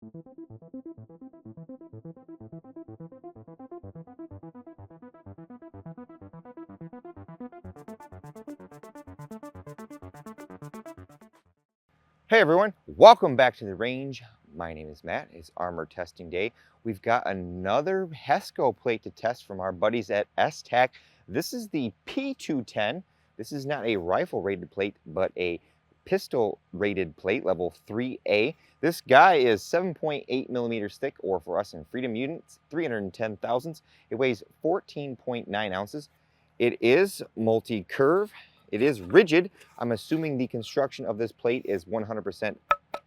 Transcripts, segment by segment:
Hey everyone, welcome back to the range. My name is Matt. It's armor testing day. We've got another Hesco plate to test from our buddies at S-Tac. This is the P210. This is not a rifle rated plate, but a pistol rated plate, level 3A. This guy is 7.8 millimeters thick, or for us in Freedom units, 310 thousandths. It weighs 14.9 ounces. It is multi-curve. It is rigid. I'm assuming the construction of this plate is 100%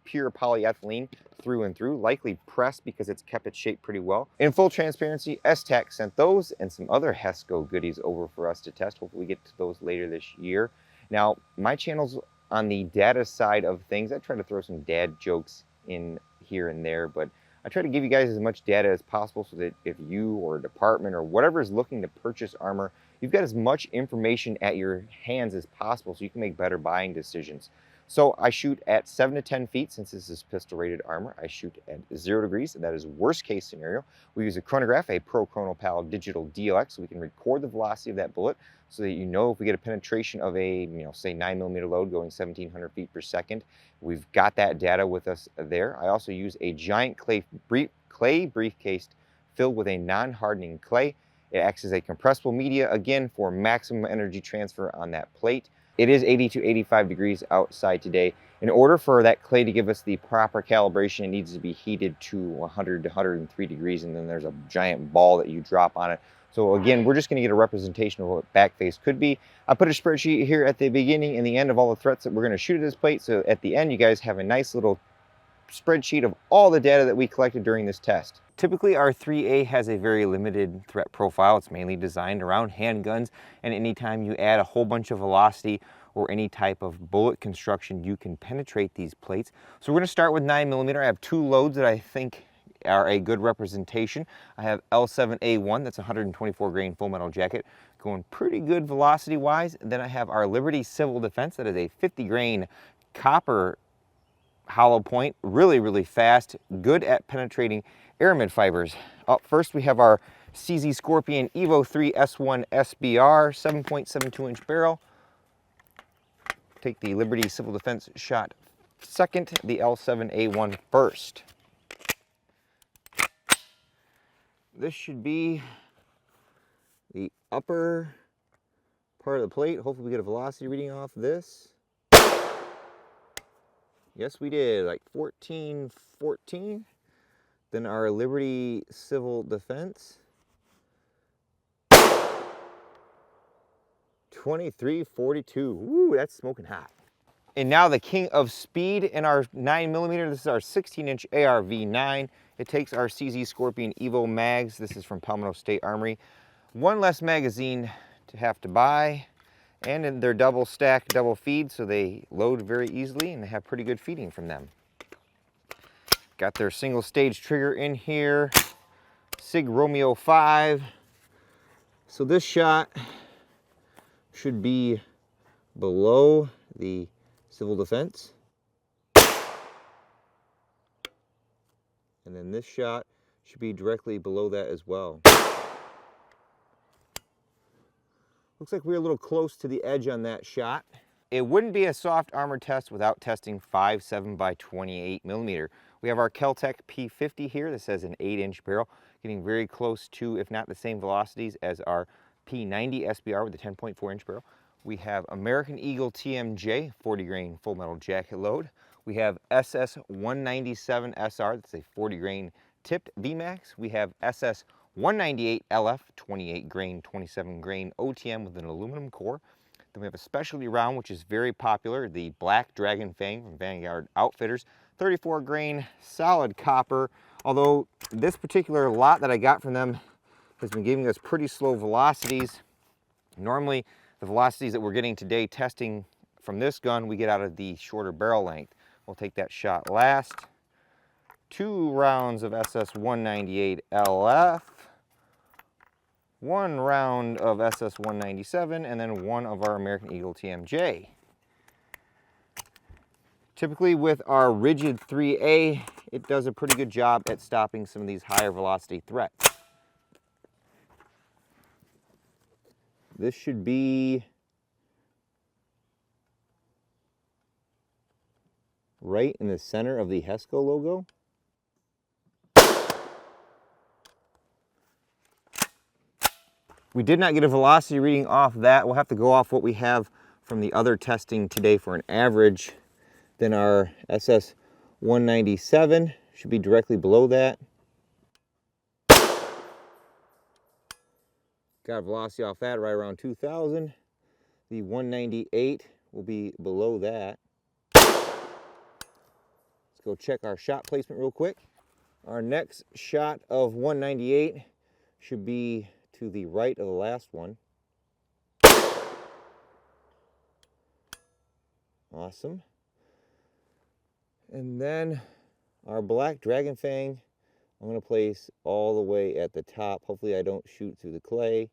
pure polyethylene through and through, likely pressed because it's kept its shape pretty well. In full transparency, S-Tac sent those and some other Hesco goodies over for us to test. Hopefully we get to those later this year. Now, my channel's on the data side of things. I try to throw some dad jokes in here and there, but I try to give you guys as much data as possible so that if you or a department or whatever is looking to purchase armor, you've got as much information at your hands as possible so you can make better buying decisions. So I shoot at 7 to 10 feet since this is pistol rated armor. I shoot at 0 degrees, and that is worst case scenario. We use a chronograph, a Pro Chronopal digital DLX, so we can record the velocity of that bullet so that you know if we get a penetration of a, say 9mm load going 1700 feet per second. We've got that data with us there. I also use a giant clay briefcase filled with a non-hardening clay. It acts as a compressible media, again, for maximum energy transfer on that plate. It is 80 to 85 degrees outside today. In order for that clay to give us the proper calibration, it needs to be heated to 100 to 103 degrees, and then there's a giant ball that you drop on it. So again, we're just going to get a representation of what back face could be. I put a spreadsheet here at the beginning and the end of all the threats that we're going to shoot at this plate, so at the end you guys have a nice little spreadsheet of all the data that we collected during this test. Typically our 3A has a very limited threat profile. It's mainly designed around handguns, and anytime you add a whole bunch of velocity or any type of bullet construction, you can penetrate these plates. So we're going to start with 9mm. I have two loads that I think are a good representation. I have L7A1, that's 124 grain full metal jacket, going pretty good velocity wise. Then I have our Liberty Civil Defense, that is a 50 grain copper hollow point, really fast, good at penetrating aramid fibers. Up first we have our CZ Scorpion Evo 3 S1 SBR 7.72 inch barrel. Take the Liberty Civil Defense shot second, the L7A1 first. This should be the upper part of the plate. Hopefully we get a velocity reading off this. Yes, we did, like 14. Then our Liberty Civil Defense, 2342. Woo, that's smoking hot. And now the king of speed in our 9mm. This is our 16-inch ARV9. It takes our CZ Scorpion Evo mags. This is from Palmetto State Armory. One less magazine to have to buy. And they're double stack, double feed, so they load very easily and they have pretty good feeding from them. Got their single stage trigger in here, Sig Romeo 5. So this shot should be below the Civil Defense. And then this shot should be directly below that as well. Looks like we're a little close to the edge on that shot. It wouldn't be a soft armor test without testing 5.7 by 28mm. We have our Kel-Tec P50 here. This has an 8-inch barrel, getting very close to, if not the same velocities as our P90 SBR with a 10.4-inch barrel. We have American Eagle TMJ 40 grain full metal jacket load. We have SS 197 SR, that's a 40 grain tipped VMAX. We have SS 198 LF, 28 grain, 27 grain OTM with an aluminum core. Then we have a specialty round, which is very popular, the Black Dragon Fang from Vanguard Outfitters, 34 grain solid copper. Although this particular lot that I got from them has been giving us pretty slow velocities. Normally, the velocities that we're getting today testing from this gun, we get out of the shorter barrel length. We'll take that shot last. 2 rounds of SS 198 LF. 1 round of SS 197, and then 1 of our American Eagle TMJ. Typically with our rigid 3A, it does a pretty good job at stopping some of these higher velocity threats. This should be right in the center of the Hesco logo. We did not get a velocity reading off that. We'll have to go off what we have from the other testing today for an average. Then our SS 197 should be directly below that. Got a velocity off that right around 2,000. The 198 will be below that. Let's go check our shot placement real quick. Our next shot of 198 should be to the right of the last one. Awesome. And then our black dragon fang, I'm going to place all the way at the top. Hopefully I don't shoot through the clay.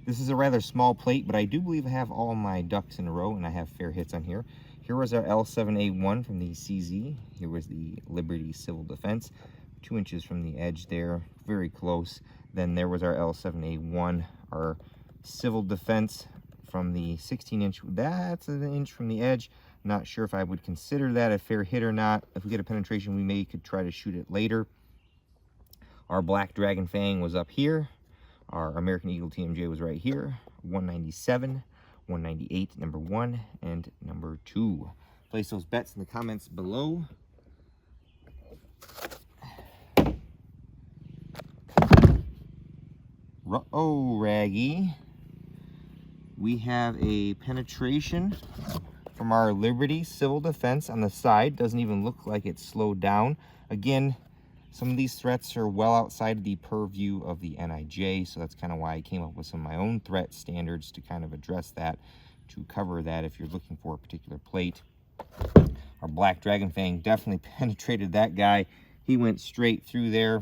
This is a rather small plate, but I do believe I have all my ducks in a row and I have fair hits on here. Here was our L7A1 from the CZ. Here was the Liberty Civil Defense, 2 inches from the edge there, very close. Then there was our L7A1, our Civil Defense from the 16-inch. That's an inch from the edge. Not sure if I would consider that a fair hit or not. If we get a penetration, we could try to shoot it later. Our black dragon fang was up here. Our American Eagle TMJ was right here. 197, 198, number 1, and number 2. Place those bets in the comments below. R.A.N.G.E. We have a penetration from our Liberty Civil Defense on the side. Doesn't even look like it's slowed down. Again, some of these threats are well outside of the purview of the NIJ, so that's kind of why I came up with some of my own threat standards to kind of address that, to cover that if you're looking for a particular plate. Our black dragon fang definitely penetrated that guy. He went straight through there.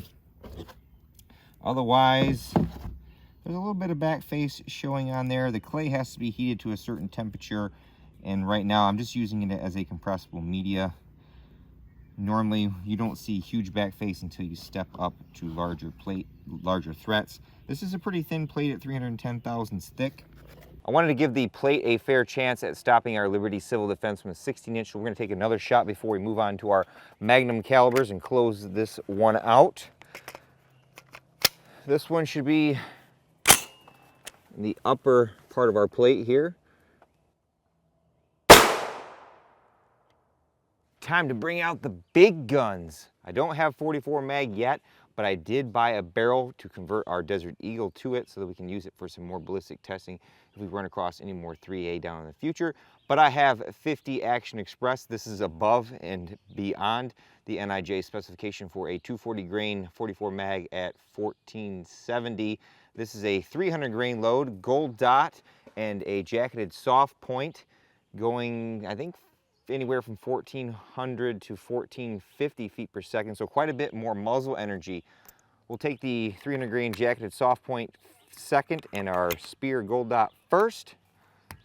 Otherwise, there's a little bit of back face showing on there. The clay has to be heated to a certain temperature, and right now I'm just using it as a compressible media. Normally, you don't see huge back face until you step up to larger threats. This is a pretty thin plate at 310 thousandths thick. I wanted to give the plate a fair chance at stopping our Liberty Civil Defense from a 16-inch. So we're going to take another shot before we move on to our Magnum calibers and close this one out. This one should be in the upper part of our plate here. Time to bring out the big guns. I don't have 44 mag yet, but I did buy a barrel to convert our Desert Eagle to it so that we can use it for some more ballistic testing if we run across any more 3A down in the future. But I have 50 Action Express. This is above and beyond the NIJ specification for a 240 grain 44 mag at 1470. This is a 300 grain load, gold dot, and a jacketed soft point going, I think, anywhere from 1400 to 1450 feet per second, so quite a bit more muzzle energy. We'll take the 300 grain jacketed soft point second and our spear gold dot first.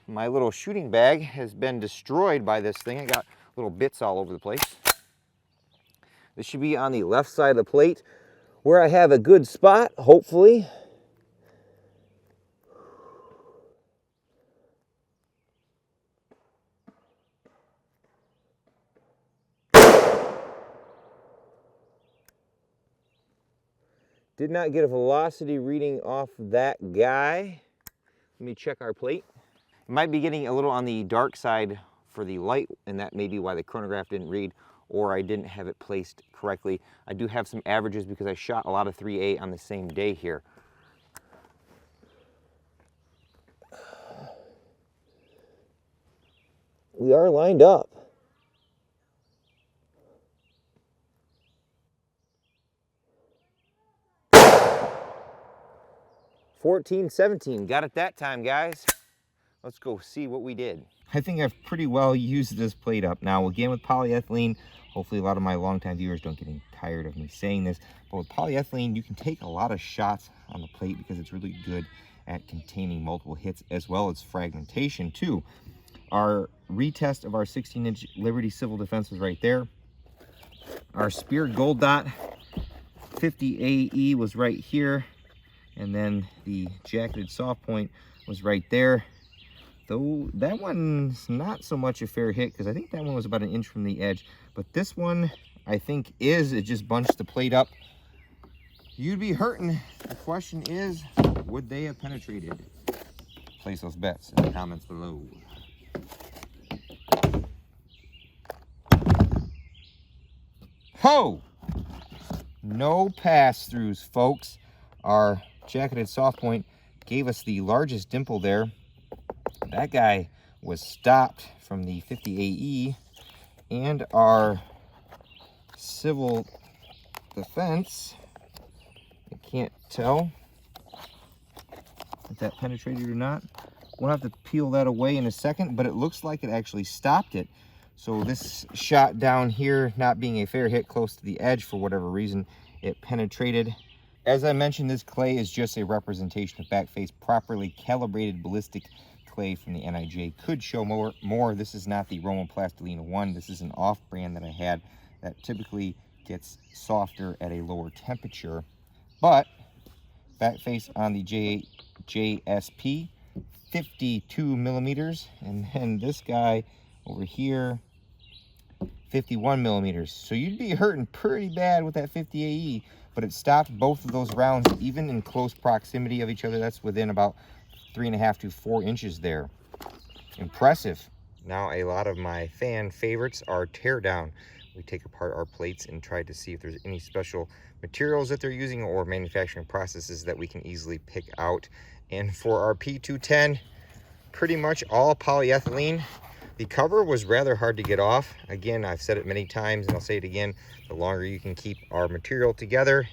My little shooting bag has been destroyed by this thing. I got little bits all over the place. This should be on the left side of the plate where I have a good spot, hopefully. Did not get a velocity reading off that guy. Let me check our plate. It might be getting a little on the dark side for the light, and that may be why the chronograph didn't read, or I didn't have it placed correctly. I do have some averages because I shot a lot of 3A on the same day here. We are lined up. $14.17, got it that time, guys. Let's go see what we did. I think I've pretty well used this plate up. Now, again, with polyethylene, hopefully a lot of my longtime viewers don't get tired of me saying this, but with polyethylene, you can take a lot of shots on the plate because it's really good at containing multiple hits as well as fragmentation too. Our retest of our 16-inch Liberty Civil Defense was right there. Our Spear Gold Dot 50 AE was right here. And then the jacketed soft point was right there. Though that one's not so much a fair hit because I think that one was about an inch from the edge. But this one, I think it just bunched the plate up. You'd be hurting. The question is, would they have penetrated? Place those bets in the comments below. Ho! No pass-throughs, folks. Our jacketed soft point gave us the largest dimple there. That guy was stopped from the 50 AE, and our civil defense, I can't tell if that penetrated or not. We'll have to peel that away in a second, but it looks like it actually stopped it. So this shot down here, not being a fair hit close to the edge for whatever reason, it penetrated. As I mentioned, this clay is just a representation of back face. Properly calibrated ballistic clay from the NIJ could show more. This is not the Roman Plastilina 1. This is an off-brand that I had that typically gets softer at a lower temperature. But back face on the JSP, 52 millimeters. And then this guy over here, 51 millimeters. So you'd be hurting pretty bad with that 50 AE, but it stopped both of those rounds even in close proximity of each other. That's within about 3.5 to 4 inches there. Impressive. Now a lot of my fan favorites are tear down. We take apart our plates and try to see if there's any special materials that they're using or manufacturing processes that we can easily pick out. And for our P210, pretty much all polyethylene. The cover was rather hard to get off. Again, I've said it many times and I'll say it again, the longer you can keep our material together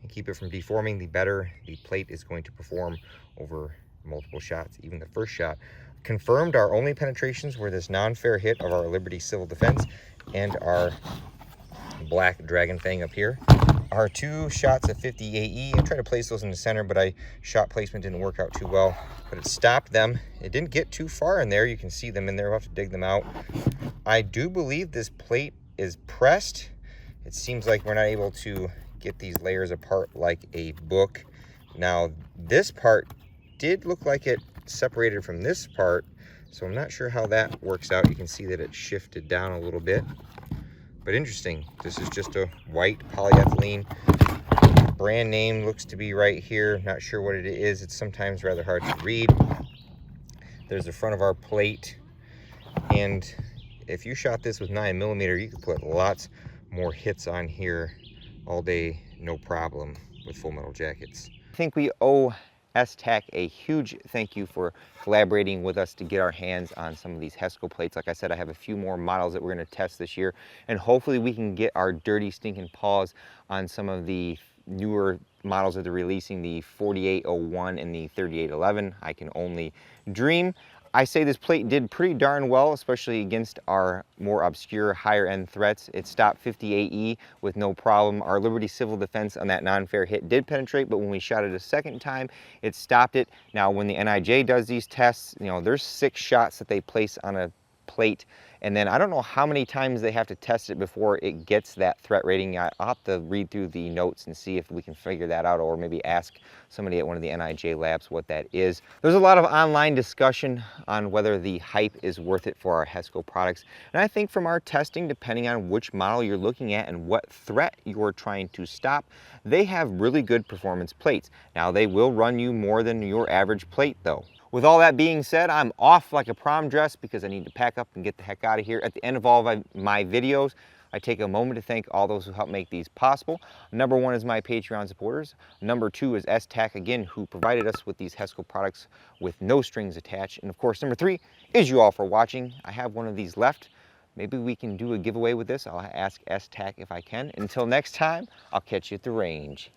and keep it from deforming, the better the plate is going to perform over multiple shots. Even the first shot confirmed our only penetrations were this non-fair hit of our Liberty Civil Defense and our black Dragon Fang up here. Our two shots at 50 AE, I tried to place those in the center, but shot placement didn't work out too well, but it stopped them. It didn't get too far in there. You can see them in there. We'll have to dig them out. I do believe this plate is pressed. It seems like we're not able to get these layers apart like a book. Now, this part did look like it separated from this part, so I'm not sure how that works out. You can see that it shifted down a little bit, but interesting. This is just a white polyethylene. Brand name looks to be right here. Not sure what it is. It's sometimes rather hard to read. There's the front of our plate, and if you shot this with 9mm, you could put lots more hits on here all day, no problem, with full metal jackets. I think we owe S-Tac a huge thank you for collaborating with us to get our hands on some of these Hesco plates. Like I said, I have a few more models that we're going to test this year, and hopefully we can get our dirty stinking paws on some of the newer models that they're releasing, the 4801 and the 3811. I can only dream. I say this plate did pretty darn well, especially against our more obscure higher end threats. It stopped 50 AE with no problem. Our Liberty Civil Defense on that non-fair hit did penetrate, but when we shot it a second time, it stopped it. Now, when the NIJ does these tests, you know, there's 6 shots that they place on a plate, and then I don't know how many times they have to test it before it gets that threat rating. I'll have to read through the notes and see if we can figure that out, or maybe ask somebody at one of the NIJ labs what that is. There's a lot of online discussion on whether the hype is worth it for our Hesco products, and I think from our testing, depending on which model you're looking at and what threat you're trying to stop, they have really good performance plates. Now, they will run you more than your average plate though. With all that being said, I'm off like a prom dress because I need to pack up and get the heck out of here. At the end of all of my videos, I take a moment to thank all those who help make these possible. Number 1 is my Patreon supporters. Number 2 is S-Tac, again, who provided us with these Hesco products with no strings attached. And of course, number 3 is you all for watching. I have one of these left. Maybe we can do a giveaway with this. I'll ask S-Tac if I can. Until next time, I'll catch you at the range.